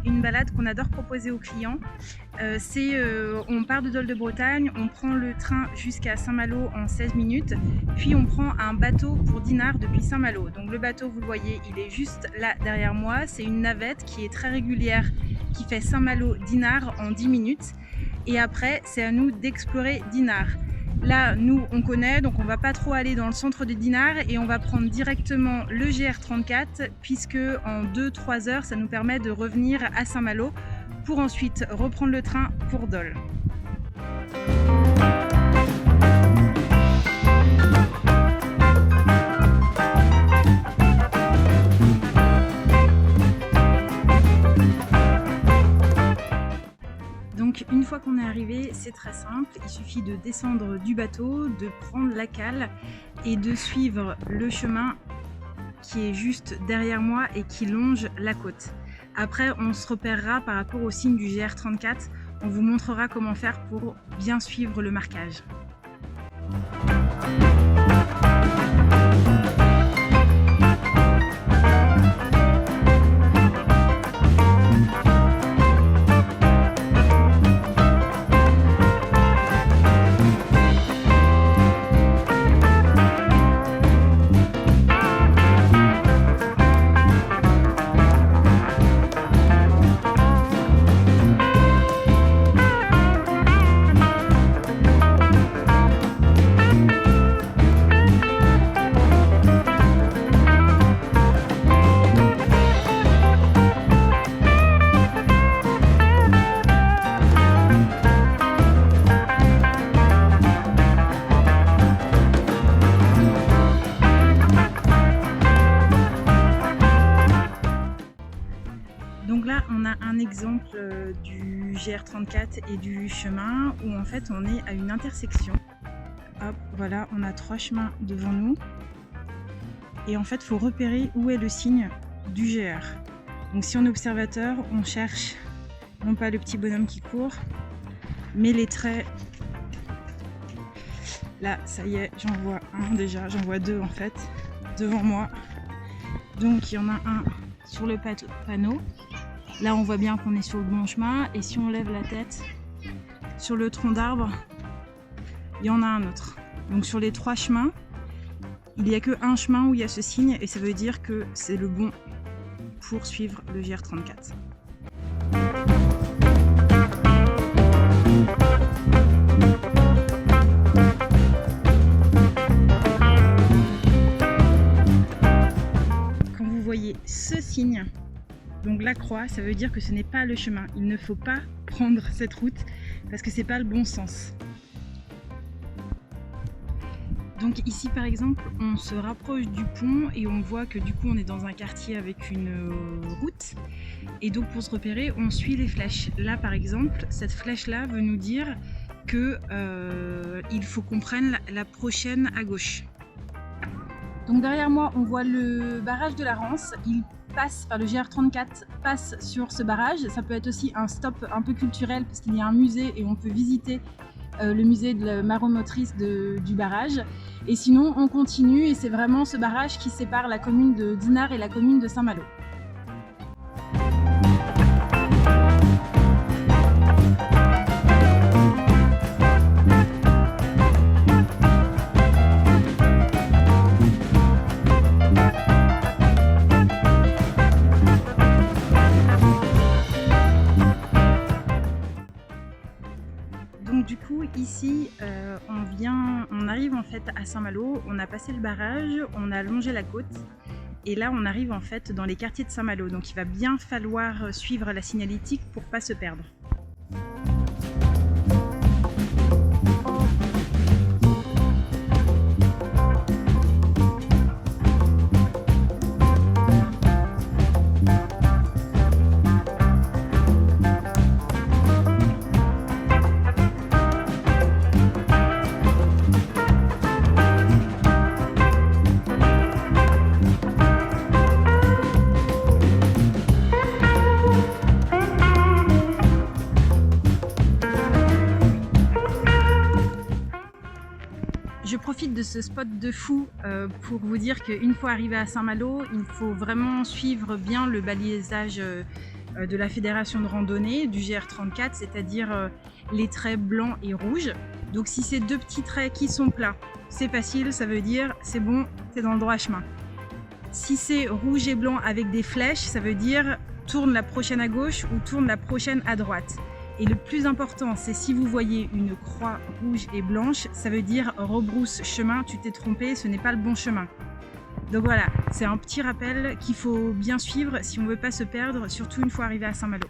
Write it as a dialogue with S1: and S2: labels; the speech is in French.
S1: une balade qu'on adore proposer aux clients. On part de Dol de Bretagne, on prend le train jusqu'à Saint-Malo en 16 minutes, puis on prend un bateau pour Dinard depuis Saint-Malo. Donc le bateau, vous le voyez, il est juste là derrière moi. C'est une navette qui est très régulière, qui fait Saint-Malo-Dinard en 10 minutes. Et après, c'est à nous d'explorer Dinard. Là, nous, on connaît, donc on va pas trop aller dans le centre de Dinard et on va prendre directement le GR34 puisque en 2-3 heures, ça nous permet de revenir à Saint-Malo pour ensuite reprendre le train pour Dol. Donc une fois qu'on est arrivé, c'est très simple, il suffit de descendre du bateau, de prendre la cale et de suivre le chemin qui est juste derrière moi et qui longe la côte. Après, on se repérera par rapport au signe du GR34, on vous montrera comment faire pour bien suivre le marquage. Donc là, on a un exemple du GR34 et du chemin où en fait on est à une intersection. Hop, voilà, on a 3 chemins devant nous. Et en fait, il faut repérer où est le signe du GR. Donc si on est observateur, on cherche non pas le petit bonhomme qui court, mais les traits. Là, ça y est, j'en vois un déjà, j'en vois 2 en fait, devant moi. Donc il y en a un sur le panneau. Là, on voit bien qu'on est sur le bon chemin. Et si on lève la tête sur le tronc d'arbre, il y en a un autre. Donc sur les 3 chemins, il n'y a qu'un chemin où il y a ce signe et ça veut dire que c'est le bon pour suivre le GR34. Quand vous voyez ce signe, donc la croix, ça veut dire que ce n'est pas le chemin. Il ne faut pas prendre cette route parce que c'est pas le bon sens. Donc ici par exemple, on se rapproche du pont et on voit que du coup on est dans un quartier avec une route. Et donc pour se repérer, on suit les flèches. Là par exemple, cette flèche-là veut nous dire que il faut qu'on prenne la prochaine à gauche. Donc derrière moi, on voit le barrage de la Rance. Il passe, le GR34 passe sur ce barrage. Ça peut être aussi un stop un peu culturel parce qu'il y a un musée et on peut visiter le musée de la maromotrice du barrage. Et sinon, on continue et c'est vraiment ce barrage qui sépare la commune de Dinard et la commune de Saint-Malo. Donc du coup ici on arrive en fait à Saint-Malo, on a passé le barrage, on a longé la côte et là on arrive en fait dans les quartiers de Saint-Malo, donc il va bien falloir suivre la signalétique pour pas se perdre. Je profite de ce spot de fou pour vous dire qu'une fois arrivé à Saint-Malo, il faut vraiment suivre bien le balisage de la fédération de randonnée du GR34, c'est-à-dire les traits blancs et rouges. Donc si c'est 2 petits traits qui sont plats, c'est facile, ça veut dire c'est bon, t'es dans le droit chemin. Si c'est rouge et blanc avec des flèches, ça veut dire tourne la prochaine à gauche ou tourne la prochaine à droite. Et le plus important, c'est si vous voyez une croix rouge et blanche, ça veut dire rebrousse chemin, tu t'es trompé, ce n'est pas le bon chemin. Donc voilà, c'est un petit rappel qu'il faut bien suivre si on ne veut pas se perdre, surtout une fois arrivé à Saint-Malo.